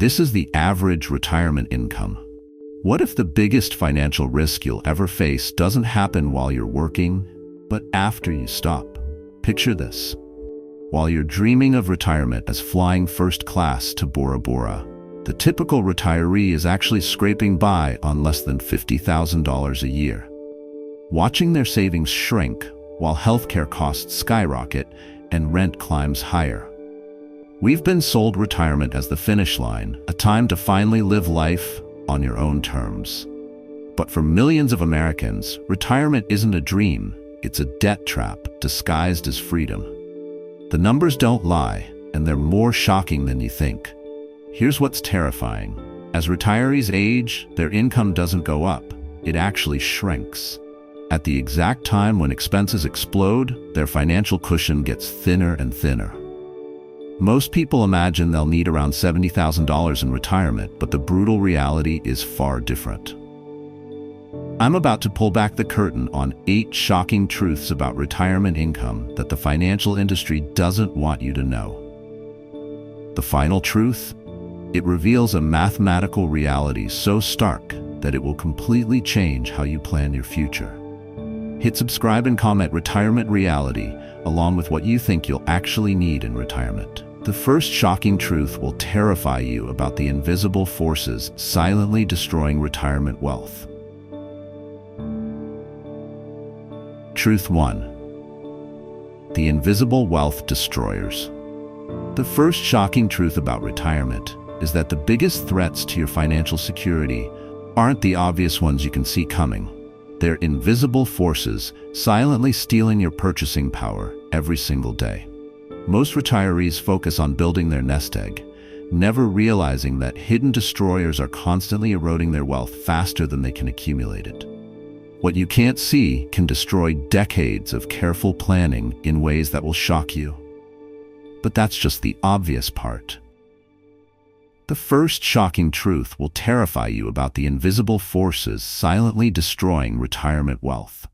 This is the average retirement income. What if the biggest financial risk you'll ever face doesn't happen while you're working, but after you stop? Picture this. While you're dreaming of retirement as flying first class to Bora Bora, the typical retiree is actually scraping by on less than $50,000 a year. Watching their savings shrink while healthcare costs skyrocket and rent climbs higher. We've been sold retirement as the finish line, a time to finally live life on your own terms. But for millions of Americans, retirement isn't a dream, it's a debt trap disguised as freedom. The numbers don't lie, and they're more shocking than you think. Here's what's terrifying. As retirees age, their income doesn't go up, it actually shrinks. At the exact time when expenses explode, their financial cushion gets thinner and thinner. Most people imagine they'll need around $70,000 in retirement, but the brutal reality is far different. I'm about to pull back the curtain on 8 shocking truths about retirement income that the financial industry doesn't want you to know. The final truth? It reveals a mathematical reality so stark that it will completely change how you plan your future. Hit subscribe and comment retirement reality along with what you think you'll actually need in retirement. The first shocking truth will terrify you about the invisible forces silently destroying retirement wealth. Truth 1. The invisible wealth destroyers. The first shocking truth about retirement is that the biggest threats to your financial security aren't the obvious ones you can see coming. They're invisible forces silently stealing your purchasing power every single day. Most retirees focus on building their nest egg, never realizing that hidden destroyers are constantly eroding their wealth faster than they can accumulate it. What you can't see can destroy decades of careful planning in ways that will shock you. But that's just the obvious part. The first shocking truth will terrify you about the invisible forces silently destroying retirement wealth.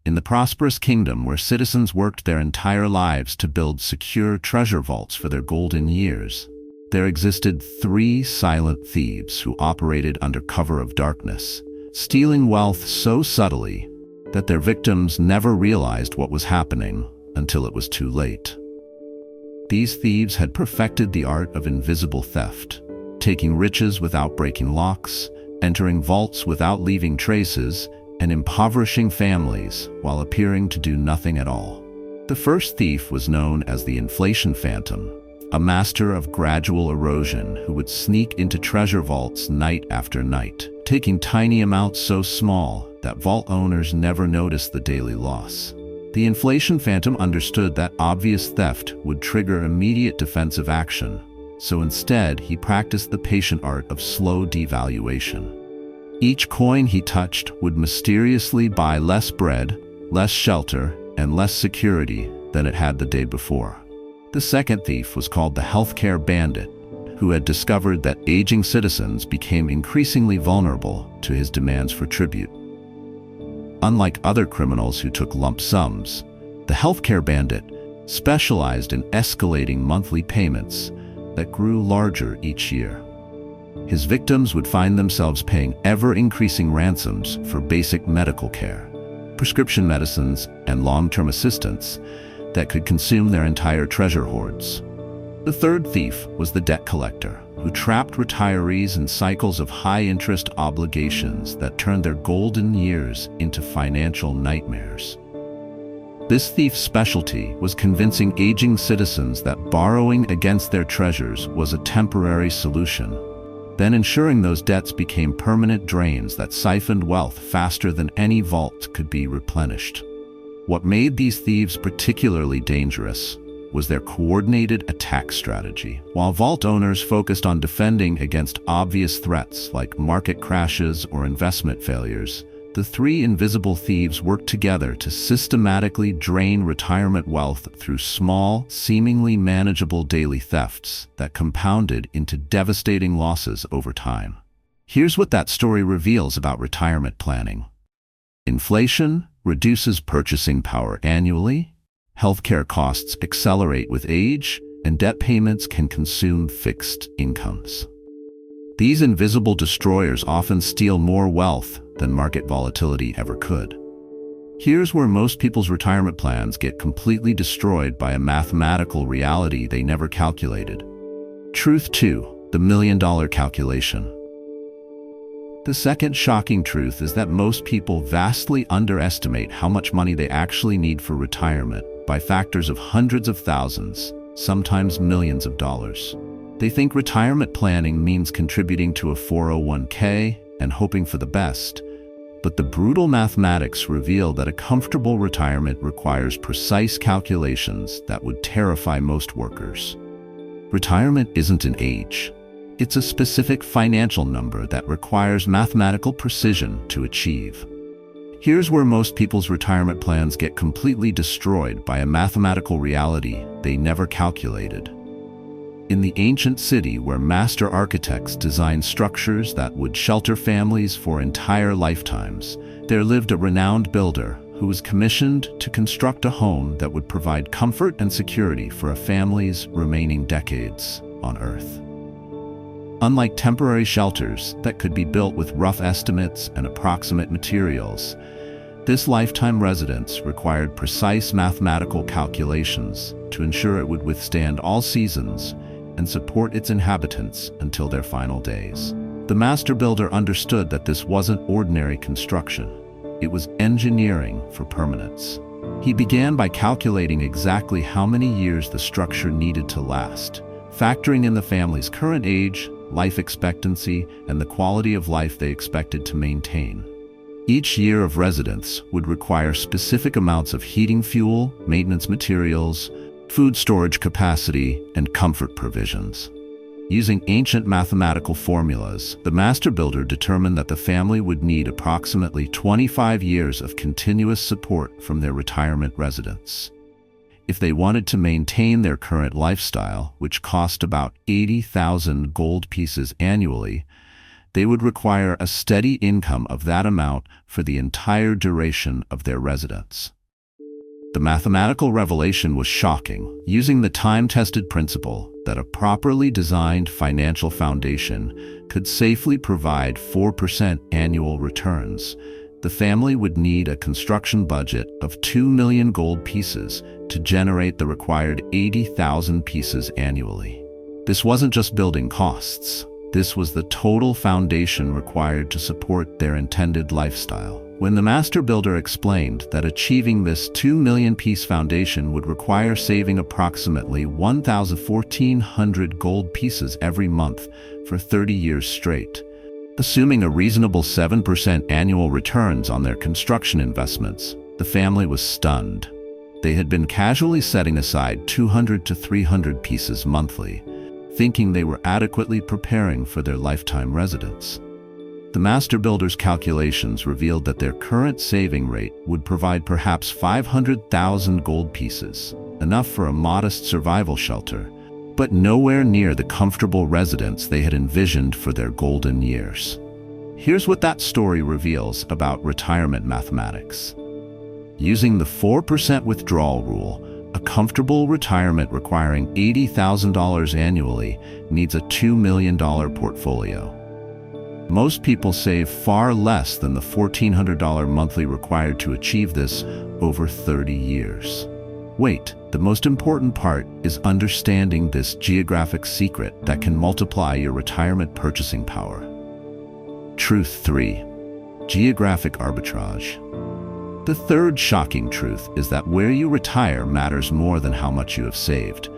In the prosperous kingdom where citizens worked their entire lives to build secure treasure vaults for their golden years, there existed 3 silent thieves who operated under cover of darkness, stealing wealth so subtly that their victims never realized what was happening until it was too late. These thieves had perfected the art of invisible theft, taking riches without breaking locks, entering vaults without leaving traces, and impoverishing families while appearing to do nothing at all. The first thief was known as the inflation phantom, a master of gradual erosion who would sneak into treasure vaults night after night, taking tiny amounts so small that vault owners never noticed the daily loss. The inflation phantom understood that obvious theft would trigger immediate defensive action, so instead he practiced the patient art of slow devaluation. Each coin he touched would mysteriously buy less bread, less shelter, and less security than it had the day before. The second thief was called the healthcare bandit, who had discovered that aging citizens became increasingly vulnerable to his demands for tribute. Unlike other criminals who took lump sums, the healthcare bandit specialized in escalating monthly payments that grew larger each year. His victims would find themselves paying ever-increasing ransoms for basic medical care, prescription medicines, and long-term assistance that could consume their entire treasure hoards. The third thief was the debt collector, who trapped retirees in cycles of high-interest obligations that turned their golden years into financial nightmares. This thief's specialty was convincing aging citizens that borrowing against their treasures was a temporary solution, then ensuring those debts became permanent drains that siphoned wealth faster than any vault could be replenished. What made these thieves particularly dangerous was their coordinated attack strategy. While vault owners focused on defending against obvious threats like market crashes or investment failures, the 3 invisible thieves worked together to systematically drain retirement wealth through small, seemingly manageable daily thefts that compounded into devastating losses over time. Here's what that story reveals about retirement planning. Inflation reduces purchasing power annually, healthcare costs accelerate with age, and debt payments can consume fixed incomes. These invisible destroyers often steal more wealth than market volatility ever could. Here's where most people's retirement plans get completely destroyed by a mathematical reality they never calculated. Truth 2, the $1 million calculation. The second shocking truth is that most people vastly underestimate how much money they actually need for retirement by factors of hundreds of thousands, sometimes millions of dollars. They think retirement planning means contributing to a 401k and hoping for the best, but the brutal mathematics reveal that a comfortable retirement requires precise calculations that would terrify most workers. Retirement isn't an age. It's a specific financial number that requires mathematical precision to achieve. Here's where most people's retirement plans get completely destroyed by a mathematical reality they never calculated. In the ancient city where master architects designed structures that would shelter families for entire lifetimes, there lived a renowned builder who was commissioned to construct a home that would provide comfort and security for a family's remaining decades on Earth. Unlike temporary shelters that could be built with rough estimates and approximate materials, this lifetime residence required precise mathematical calculations to ensure it would withstand all seasons and support its inhabitants until their final days. The master builder understood that this wasn't ordinary construction. It was engineering for permanence. He began by calculating exactly how many years the structure needed to last, factoring in the family's current age, life expectancy, and the quality of life they expected to maintain. Each year of residence would require specific amounts of heating fuel, maintenance materials, food storage capacity, and comfort provisions. Using ancient mathematical formulas, the master builder determined that the family would need approximately 25 years of continuous support from their retirement residence. If they wanted to maintain their current lifestyle, which cost about 80,000 gold pieces annually, they would require a steady income of that amount for the entire duration of their residence. The mathematical revelation was shocking. Using the time-tested principle that a properly designed financial foundation could safely provide 4% annual returns, the family would need a construction budget of 2 million gold pieces to generate the required 80,000 pieces annually. This wasn't just building costs. This was the total foundation required to support their intended lifestyle. When the master builder explained that achieving this 2 million piece foundation would require saving approximately 1,400 gold pieces every month for 30 years straight, assuming a reasonable 7% annual returns on their construction investments, the family was stunned. They had been casually setting aside 200 to 300 pieces monthly, thinking they were adequately preparing for their lifetime residence. The master builder's calculations revealed that their current saving rate would provide perhaps 500,000 gold pieces, enough for a modest survival shelter, but nowhere near the comfortable residence they had envisioned for their golden years. Here's what that story reveals about retirement mathematics. Using the 4% withdrawal rule, a comfortable retirement requiring $80,000 annually needs a $2 million portfolio. Most people save far less than the $1,400 monthly required to achieve this over 30 years. Wait, the most important part is understanding this geographic secret that can multiply your retirement purchasing power. Truth 3. Geographic arbitrage. The third shocking truth is that where you retire matters more than how much you have saved.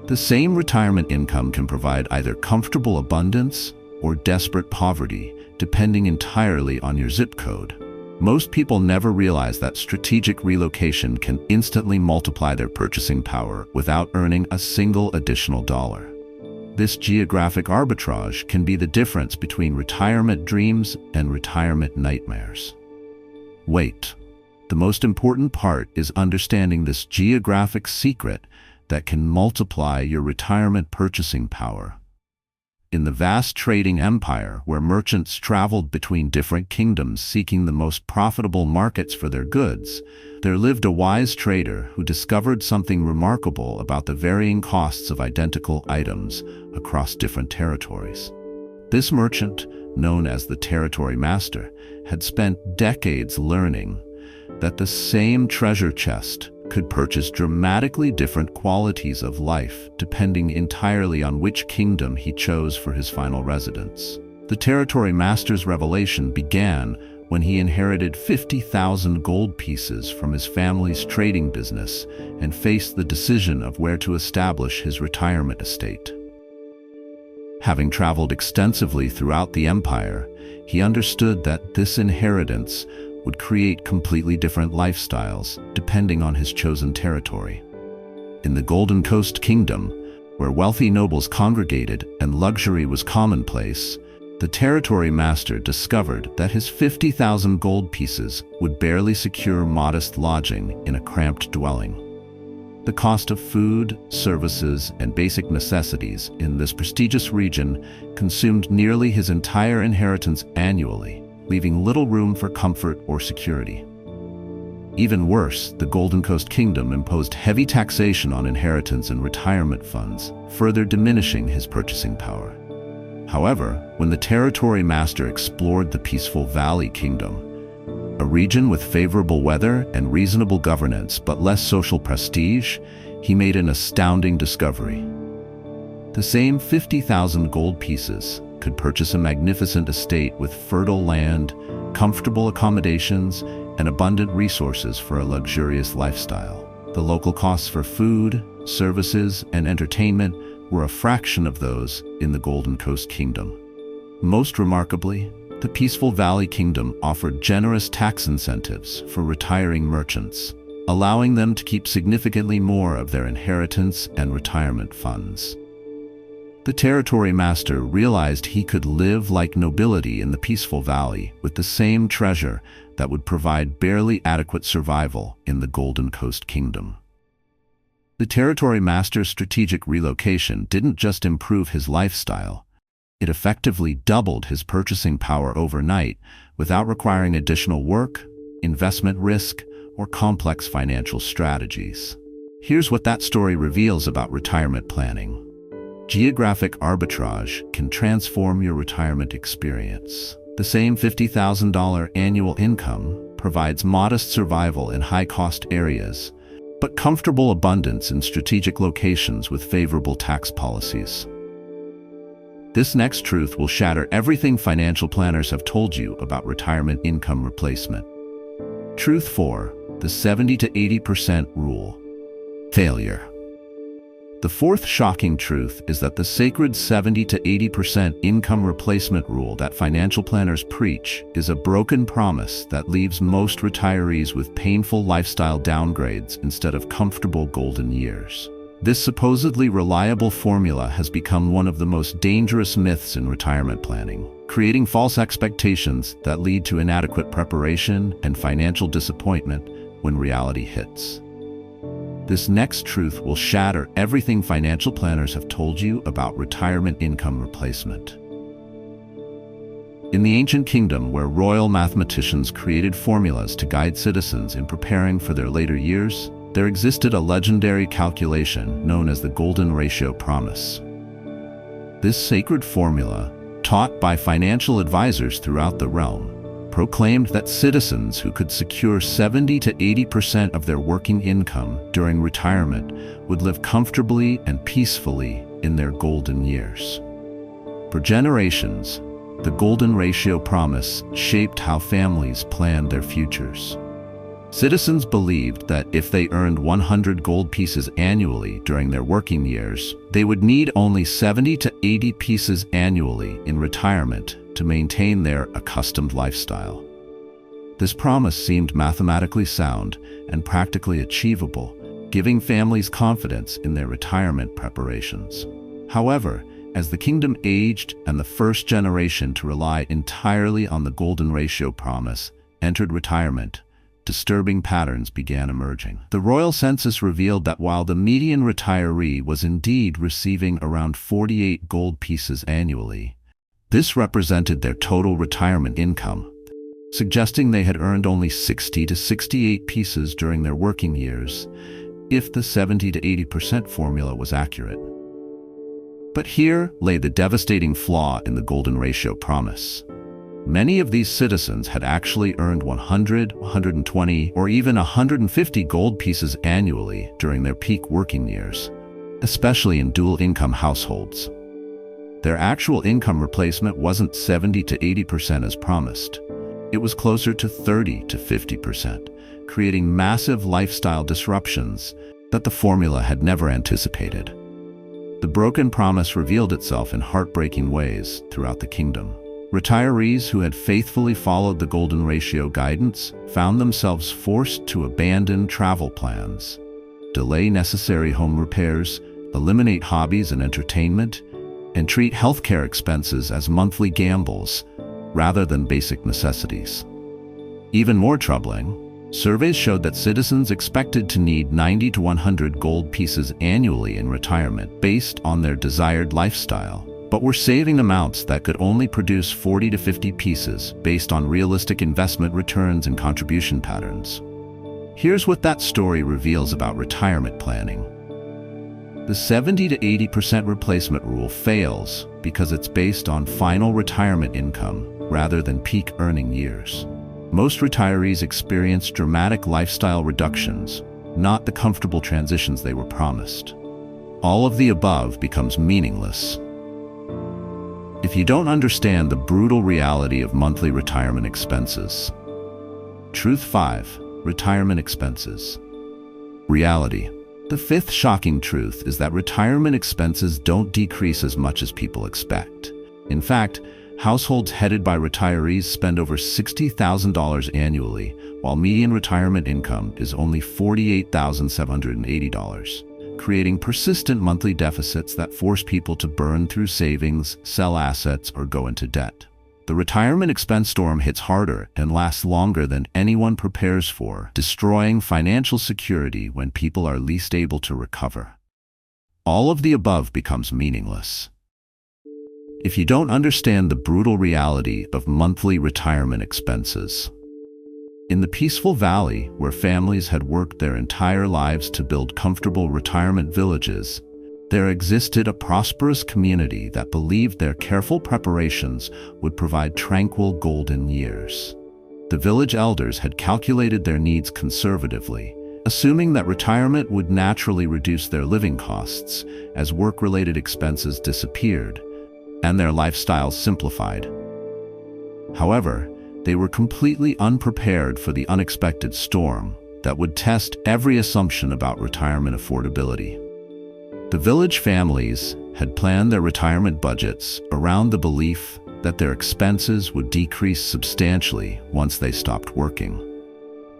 The same retirement income can provide either comfortable abundance or desperate poverty, depending entirely on your zip code. Most people never realize that strategic relocation can instantly multiply their purchasing power without earning a single additional dollar. This geographic arbitrage can be the difference between retirement dreams and retirement nightmares. Wait, the most important part is understanding this geographic secret that can multiply your retirement purchasing power. In the vast trading empire where merchants traveled between different kingdoms seeking the most profitable markets for their goods, there lived a wise trader who discovered something remarkable about the varying costs of identical items across different territories. This merchant, known as the territory master, had spent decades learning that the same treasure chest could purchase dramatically different qualities of life depending entirely on which kingdom he chose for his final residence. The territory master's revelation began when he inherited 50,000 gold pieces from his family's trading business and faced the decision of where to establish his retirement estate. Having traveled extensively throughout the empire, he understood that this inheritance would create completely different lifestyles depending on his chosen territory. In the Golden Coast Kingdom, where wealthy nobles congregated and luxury was commonplace, the territory master discovered that his 50,000 gold pieces would barely secure modest lodging in a cramped dwelling. The cost of food, services, and basic necessities in this prestigious region consumed nearly his entire inheritance annually, leaving little room for comfort or security. Even worse, the Golden Coast Kingdom imposed heavy taxation on inheritance and retirement funds, further diminishing his purchasing power. However, when the territory master explored the peaceful Valley Kingdom, a region with favorable weather and reasonable governance but less social prestige, he made an astounding discovery. The same 50,000 gold pieces could purchase a magnificent estate with fertile land, comfortable accommodations, and abundant resources for a luxurious lifestyle. The local costs for food, services, and entertainment were a fraction of those in the Golden Coast Kingdom. Most remarkably, the peaceful Valley Kingdom offered generous tax incentives for retiring merchants, allowing them to keep significantly more of their inheritance and retirement funds. The territory master realized he could live like nobility in the peaceful valley with the same treasure that would provide barely adequate survival in the Golden Coast Kingdom. The territory master's strategic relocation didn't just improve his lifestyle, it effectively doubled his purchasing power overnight without requiring additional work, investment risk, or complex financial strategies. Here's what that story reveals about retirement planning. Geographic arbitrage can transform your retirement experience. The same $50,000 annual income provides modest survival in high-cost areas, but comfortable abundance in strategic locations with favorable tax policies. This next truth will shatter everything financial planners have told you about retirement income replacement. Truth 4. The 70 to 80% rule. Failure. The fourth shocking truth is that the sacred 70 to 80% income replacement rule that financial planners preach is a broken promise that leaves most retirees with painful lifestyle downgrades instead of comfortable golden years. This supposedly reliable formula has become one of the most dangerous myths in retirement planning, creating false expectations that lead to inadequate preparation and financial disappointment when reality hits. This next truth will shatter everything financial planners have told you about retirement income replacement. In the ancient kingdom where royal mathematicians created formulas to guide citizens in preparing for their later years, there existed a legendary calculation known as the Golden Ratio Promise. This sacred formula, taught by financial advisors throughout the realm, proclaimed that citizens who could secure 70 to 80% of their working income during retirement would live comfortably and peacefully in their golden years. For generations, the Golden Ratio Promise shaped how families planned their futures. Citizens believed that if they earned 100 gold pieces annually during their working years, they would need only 70 to 80 pieces annually in retirement to maintain their accustomed lifestyle. This promise seemed mathematically sound and practically achievable, giving families confidence in their retirement preparations. However, as the kingdom aged and the first generation to rely entirely on the Golden Ratio Promise entered retirement, disturbing patterns began emerging. The royal census revealed that while the median retiree was indeed receiving around 48 gold pieces annually, this represented their total retirement income, suggesting they had earned only 60 to 68 pieces during their working years, if the 70 to 80% formula was accurate. But here lay the devastating flaw in the golden ratio promise. Many of these citizens had actually earned 100, 120, or even 150 gold pieces annually during their peak working years, especially in dual-income households. Their actual income replacement wasn't 70 to 80% as promised. It was closer to 30 to 50%, creating massive lifestyle disruptions that the formula had never anticipated. The broken promise revealed itself in heartbreaking ways throughout the kingdom. Retirees who had faithfully followed the golden ratio guidance found themselves forced to abandon travel plans, delay necessary home repairs, eliminate hobbies and entertainment, and treat healthcare expenses as monthly gambles rather than basic necessities. Even more troubling, surveys showed that citizens expected to need 90 to 100 gold pieces annually in retirement based on their desired lifestyle, but were saving amounts that could only produce 40 to 50 pieces based on realistic investment returns and contribution patterns. Here's what that story reveals about retirement planning. The 70 to 80% replacement rule fails because it's based on final retirement income rather than peak earning years. Most retirees experience dramatic lifestyle reductions, not the comfortable transitions they were promised. All of the above becomes meaningless if you don't understand the brutal reality of monthly retirement expenses. Truth 5. Retirement expenses. Reality. The fifth shocking truth is that retirement expenses don't decrease as much as people expect. In fact, households headed by retirees spend over $60,000 annually, while median retirement income is only $48,780. Creating persistent monthly deficits that force people to burn through savings, sell assets, or go into debt. The retirement expense storm hits harder and lasts longer than anyone prepares for, destroying financial security when people are least able to recover. All of the above becomes meaningless if you don't understand the brutal reality of monthly retirement expenses. In the peaceful valley, where families had worked their entire lives to build comfortable retirement villages, there existed a prosperous community that believed their careful preparations would provide tranquil golden years. The village elders had calculated their needs conservatively, assuming that retirement would naturally reduce their living costs as work-related expenses disappeared and their lifestyles simplified. However, they were completely unprepared for the unexpected storm that would test every assumption about retirement affordability. The village families had planned their retirement budgets around the belief that their expenses would decrease substantially once they stopped working.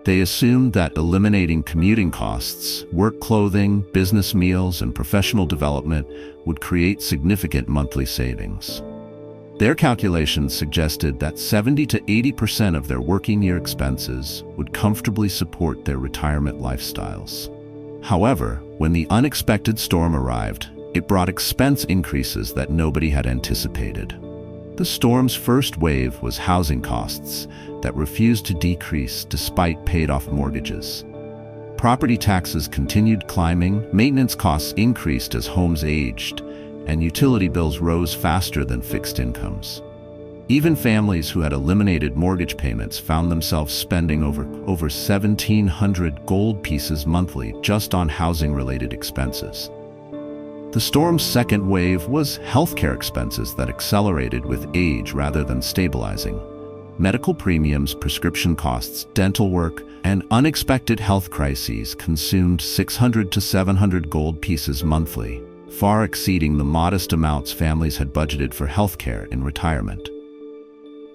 They assumed that eliminating commuting costs, work clothing, business meals, and professional development would create significant monthly savings. Their calculations suggested that 70 to 80% of their working year expenses would comfortably support their retirement lifestyles. However, when the unexpected storm arrived, it brought expense increases that nobody had anticipated. The storm's first wave was housing costs that refused to decrease despite paid-off mortgages. Property taxes continued climbing, maintenance costs increased as homes aged, and utility bills rose faster than fixed incomes. Even families who had eliminated mortgage payments found themselves spending over 1,700 gold pieces monthly just on housing-related expenses. The storm's second wave was healthcare expenses that accelerated with age rather than stabilizing. Medical premiums, prescription costs, dental work, and unexpected health crises consumed 600 to 700 gold pieces monthly, far exceeding the modest amounts families had budgeted for healthcare in retirement.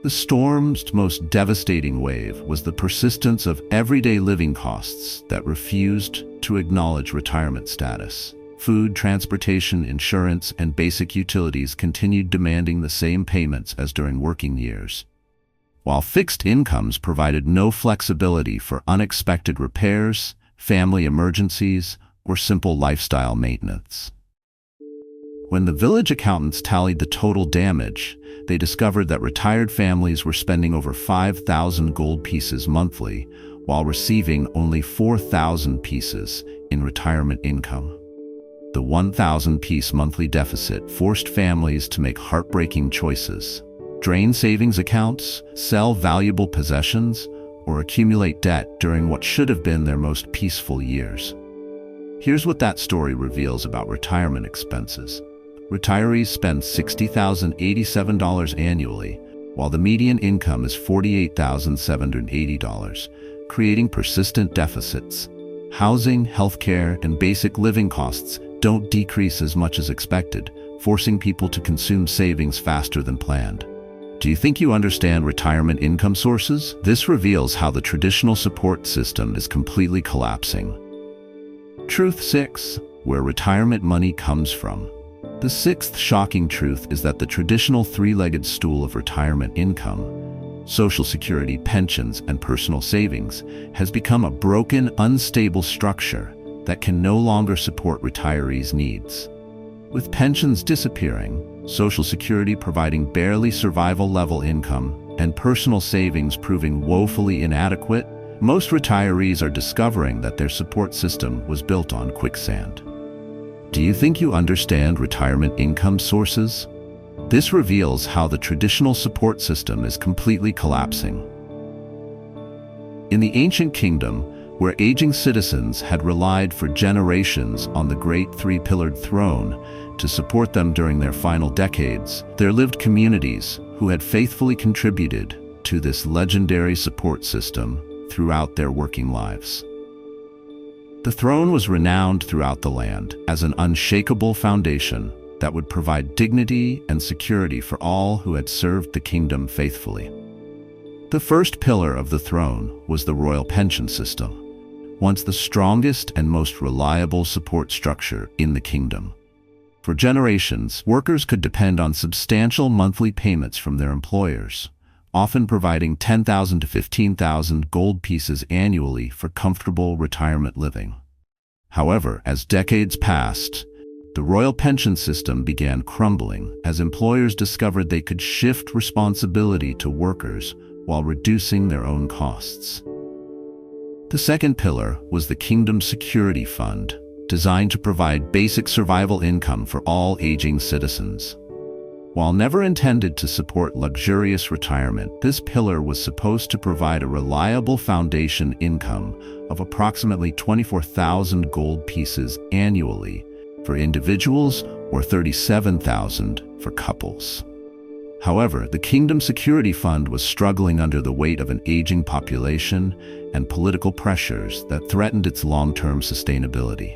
The storm's most devastating wave was the persistence of everyday living costs that refused to acknowledge retirement status. Food, transportation, insurance, and basic utilities continued demanding the same payments as during working years, while fixed incomes provided no flexibility for unexpected repairs, family emergencies, or simple lifestyle maintenance. When the village accountants tallied the total damage, they discovered that retired families were spending over 5,000 gold pieces monthly while receiving only 4,000 pieces in retirement income. The 1,000-piece monthly deficit forced families to make heartbreaking choices: drain savings accounts, sell valuable possessions, or accumulate debt during what should have been their most peaceful years. Here's what that story reveals about retirement expenses. Retirees spend $60,087 annually, while the median income is $48,780, creating persistent deficits. Housing, healthcare, and basic living costs don't decrease as much as expected, forcing people to consume savings faster than planned. Do you think you understand retirement income sources? This reveals how the traditional support system is completely collapsing. Truth 6. Where retirement money comes from. The sixth shocking truth is that the traditional three-legged stool of retirement income, Social Security, pensions, and personal savings, has become a broken, unstable structure that can no longer support retirees' needs. With pensions disappearing, Social Security providing barely survival-level income, and personal savings proving woefully inadequate, most retirees are discovering that their support system was built on quicksand. Do you think you understand retirement income sources? This reveals how the traditional support system is completely collapsing. In the ancient kingdom, where aging citizens had relied for generations on the great three-pillared throne to support them during their final decades, there lived communities who had faithfully contributed to this legendary support system throughout their working lives. The throne was renowned throughout the land as an unshakable foundation that would provide dignity and security for all who had served the kingdom faithfully. The first pillar of the throne was the royal pension system, once the strongest and most reliable support structure in the kingdom. For generations, workers could depend on substantial monthly payments from their employers, often providing 10,000 to 15,000 gold pieces annually for comfortable retirement living. However, as decades passed, the royal pension system began crumbling as employers discovered they could shift responsibility to workers while reducing their own costs. The second pillar was the Kingdom Security Fund, designed to provide basic survival income for all aging citizens. While never intended to support luxurious retirement, this pillar was supposed to provide a reliable foundation income of approximately 24,000 gold pieces annually for individuals or 37,000 for couples. However, the Kingdom Security Fund was struggling under the weight of an aging population and political pressures that threatened its long-term sustainability.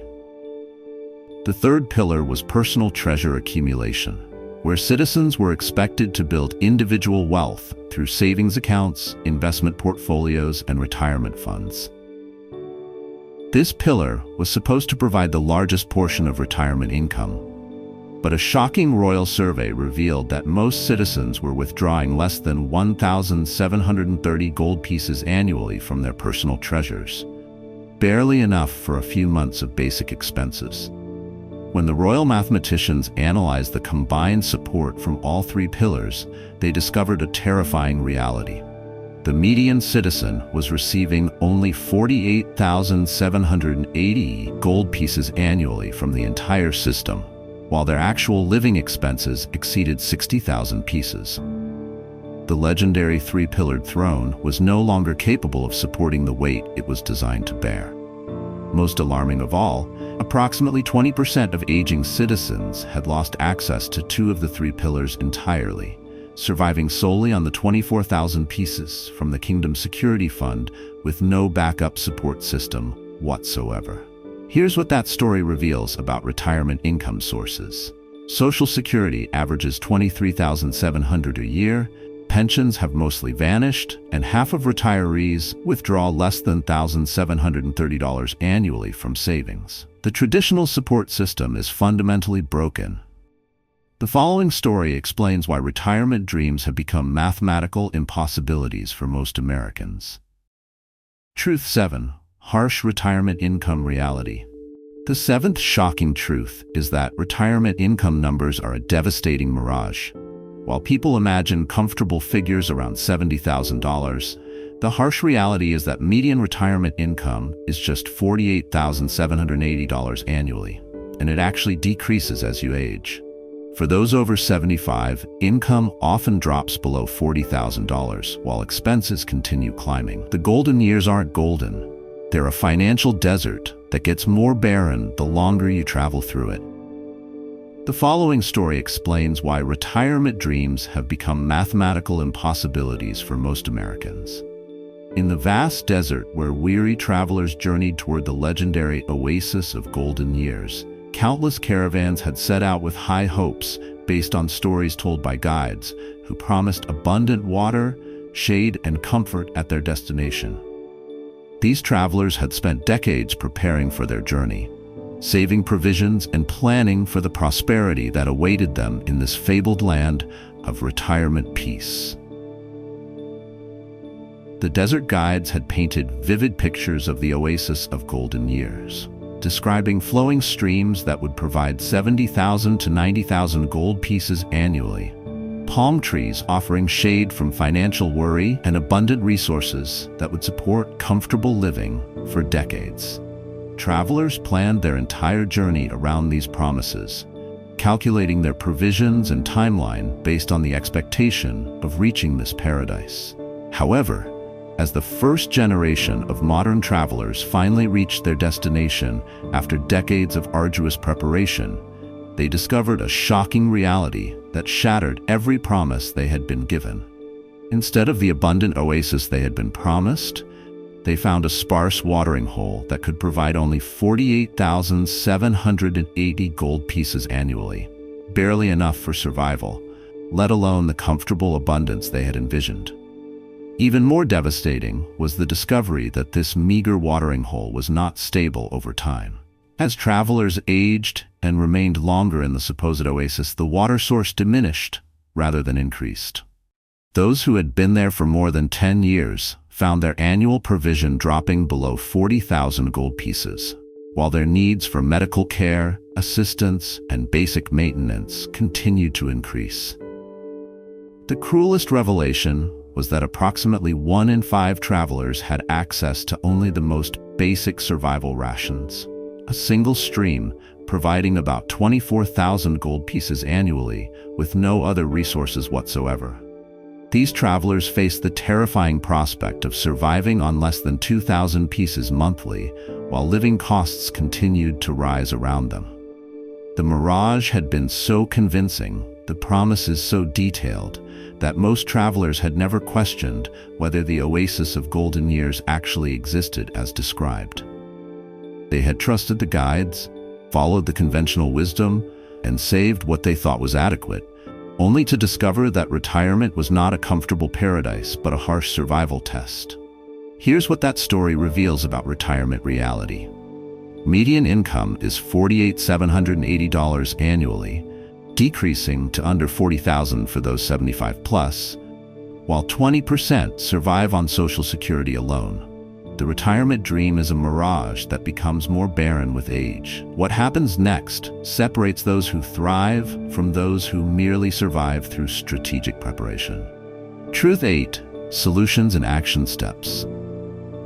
The third pillar was personal treasure accumulation, where citizens were expected to build individual wealth through savings accounts, investment portfolios, and retirement funds. This pillar was supposed to provide the largest portion of retirement income, but a shocking royal survey revealed that most citizens were withdrawing less than 1,730 gold pieces annually from their personal treasures, barely enough for a few months of basic expenses. When the royal mathematicians analyzed the combined support from all three pillars, they discovered a terrifying reality. The median citizen was receiving only 48,780 gold pieces annually from the entire system, while their actual living expenses exceeded 60,000 pieces. The legendary three-pillared throne was no longer capable of supporting the weight it was designed to bear. Most alarming of all, approximately 20% of aging citizens had lost access to two of the three pillars entirely, surviving solely on the 24,000 pieces from the Kingdom Security Fund with no backup support system whatsoever. Here's what that story reveals about retirement income sources. Social Security averages $23,700 a year, pensions have mostly vanished, and half of retirees withdraw less than $1,730 annually from savings. The traditional support system is fundamentally broken. The following story explains why retirement dreams have become mathematical impossibilities for most Americans. Truth 7. Harsh retirement income reality. The seventh shocking truth is that retirement income numbers are a devastating mirage. While people imagine comfortable figures around $70,000, the harsh reality is that median retirement income is just $48,780 annually. and it actually decreases as you age. For those over 75, income often drops below $40,000, while expenses continue climbing. The golden years aren't golden. They're a financial desert that gets more barren the longer you travel through it. The following story explains why retirement dreams have become mathematical impossibilities for most Americans. In the vast desert where weary travelers journeyed toward the legendary oasis of golden years, countless caravans had set out with high hopes based on stories told by guides who promised abundant water, shade, and comfort at their destination. These travelers had spent decades preparing for their journey, saving provisions and planning for the prosperity that awaited them in this fabled land of retirement peace. The desert guides had painted vivid pictures of the oasis of golden years, describing flowing streams that would provide 70,000 to 90,000 gold pieces annually, palm trees offering shade from financial worry, and abundant resources that would support comfortable living for decades. Travelers planned their entire journey around these promises, calculating their provisions and timeline based on the expectation of reaching this paradise. However, as the first generation of modern travelers finally reached their destination after decades of arduous preparation, they discovered a shocking reality that shattered every promise they had been given. Instead of the abundant oasis they had been promised, they found a sparse watering hole that could provide only 48,780 gold pieces annually, barely enough for survival, let alone the comfortable abundance they had envisioned. Even more devastating was the discovery that this meager watering hole was not stable over time. As travelers aged and remained longer in the supposed oasis, the water source diminished rather than increased. Those who had been there for more than 10 years found their annual provision dropping below 40,000 gold pieces, while their needs for medical care, assistance, and basic maintenance continued to increase. The cruelest revelation was that approximately 1 in 5 travelers had access to only the most basic survival rations, a single stream providing about 24,000 gold pieces annually with no other resources whatsoever. These travelers faced the terrifying prospect of surviving on less than 2,000 pieces monthly, while living costs continued to rise around them. The mirage had been so convincing, the promises so detailed, that most travelers had never questioned whether the oasis of golden years actually existed as described. They had trusted the guides, followed the conventional wisdom, and saved what they thought was adequate, only to discover that retirement was not a comfortable paradise but a harsh survival test. Here's what that story reveals about retirement reality. Median income is $48,780 annually, decreasing to under $40,000 for those 75 plus, while 20% survive on Social Security alone. The retirement dream is a mirage that becomes more barren with age. What happens next separates those who thrive from those who merely survive through strategic preparation. Truth 8: Solutions and Action Steps.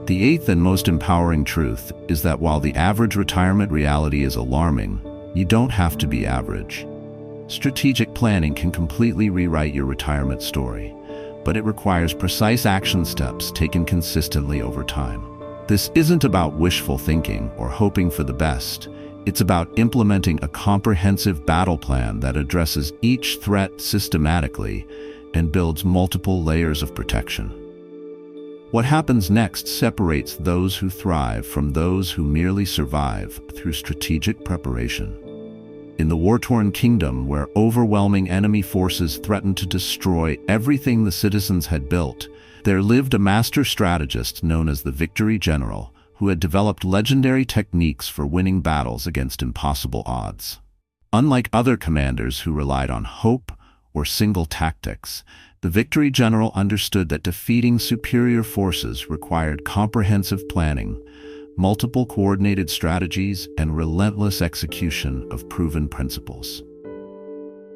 The eighth and most empowering truth is that while the average retirement reality is alarming, you don't have to be average. Strategic planning can completely rewrite your retirement story, but it requires precise action steps taken consistently over time. This isn't about wishful thinking or hoping for the best. It's about implementing a comprehensive battle plan that addresses each threat systematically and builds multiple layers of protection. What happens next separates those who thrive from those who merely survive through strategic preparation. In the war-torn kingdom where overwhelming enemy forces threatened to destroy everything the citizens had built, there lived a master strategist known as the Victory General, who had developed legendary techniques for winning battles against impossible odds. Unlike other commanders who relied on hope or single tactics, the Victory General understood that defeating superior forces required comprehensive planning, multiple coordinated strategies, and relentless execution of proven principles.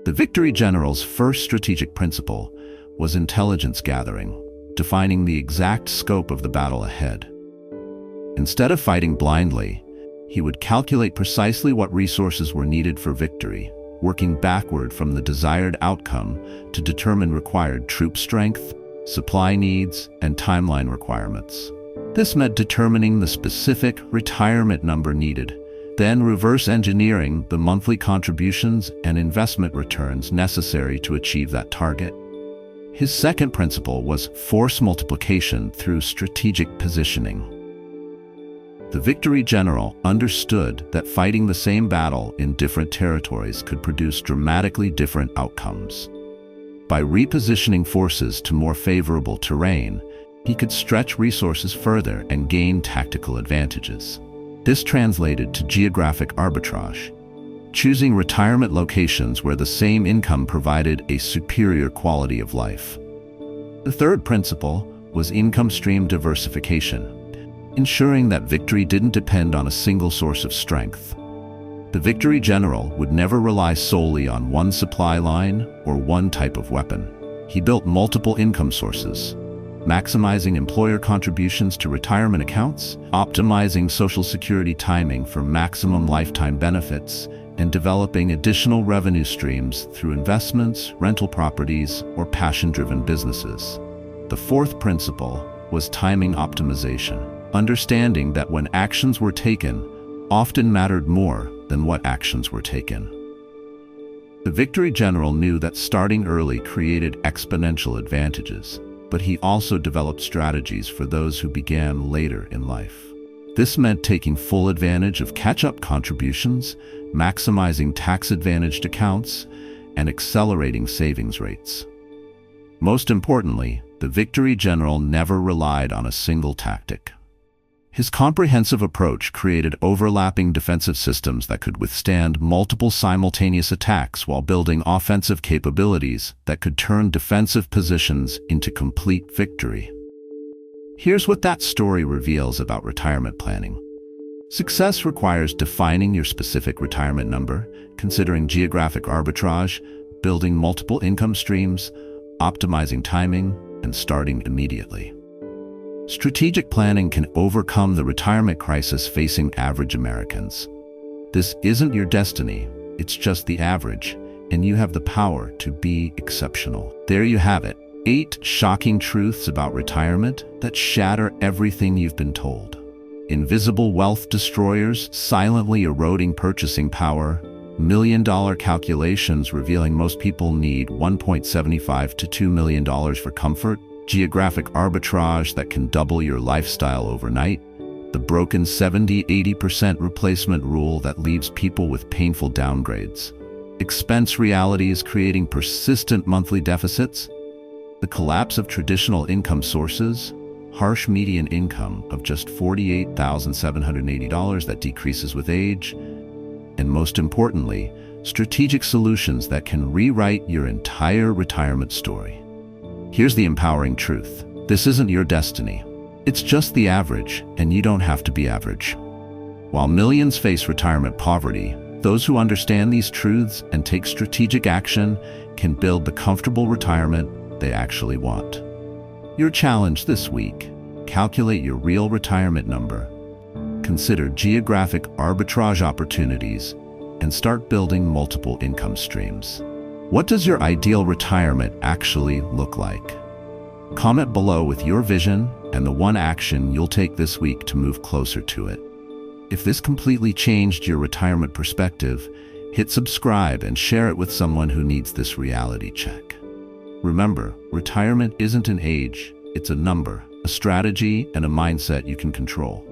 The Victory General's first strategic principle was intelligence gathering, defining the exact scope of the battle ahead. Instead of fighting blindly, He would calculate precisely what resources were needed for victory, working backward from the desired outcome to determine required troop strength, supply needs, and timeline requirements. This meant determining the specific retirement number needed, then reverse engineering the monthly contributions and investment returns necessary to achieve that target. His second principle was force multiplication through strategic positioning. The victory general understood that fighting the same battle in different territories could produce dramatically different outcomes. By repositioning forces to more favorable terrain, he could stretch resources further and gain tactical advantages. This translated to geographic arbitrage, choosing retirement locations where the same income provided a superior quality of life. The third principle was income stream diversification, ensuring that victory didn't depend on a single source of strength. The victory general would never rely solely on one supply line or one type of weapon. He built multiple income sources, maximizing employer contributions to retirement accounts, optimizing Social Security timing for maximum lifetime benefits, and developing additional revenue streams through investments, rental properties, or passion-driven businesses. The fourth principle was timing optimization, understanding that when actions were taken often mattered more than what actions were taken. The victory general knew that starting early created exponential advantages, but he also developed strategies for those who began later in life. This meant taking full advantage of catch-up contributions, maximizing tax-advantaged accounts, and accelerating savings rates. Most importantly, the victory general never relied on a single tactic. His comprehensive approach created overlapping defensive systems that could withstand multiple simultaneous attacks while building offensive capabilities that could turn defensive positions into complete victory. Here's what that story reveals about retirement planning. Success requires defining your specific retirement number, considering geographic arbitrage, building multiple income streams, optimizing timing, and starting immediately. Strategic planning can overcome the retirement crisis facing average Americans. This isn't your destiny, it's just the average, and you have the power to be exceptional. There you have it, 8 shocking truths about retirement that shatter everything you've been told. Invisible wealth destroyers silently eroding purchasing power, million-dollar calculations revealing most people need $1.75 to $2 million for comfort, geographic arbitrage that can double your lifestyle overnight, the broken 70-80% replacement rule that leaves people with painful downgrades, expense realities creating persistent monthly deficits, the collapse of traditional income sources, harsh median income of just $48,780 that decreases with age, and most importantly, strategic solutions that can rewrite your entire retirement story. Here's the empowering truth. This isn't your destiny. It's just the average, and you don't have to be average. While millions face retirement poverty, those who understand these truths and take strategic action can build the comfortable retirement they actually want. Your challenge this week: calculate your real retirement number, consider geographic arbitrage opportunities, and start building multiple income streams. What does your ideal retirement actually look like? Comment below with your vision and the one action you'll take this week to move closer to it. If this completely changed your retirement perspective, hit subscribe and share it with someone who needs this reality check. Remember, retirement isn't an age, it's a number, a strategy, and a mindset you can control.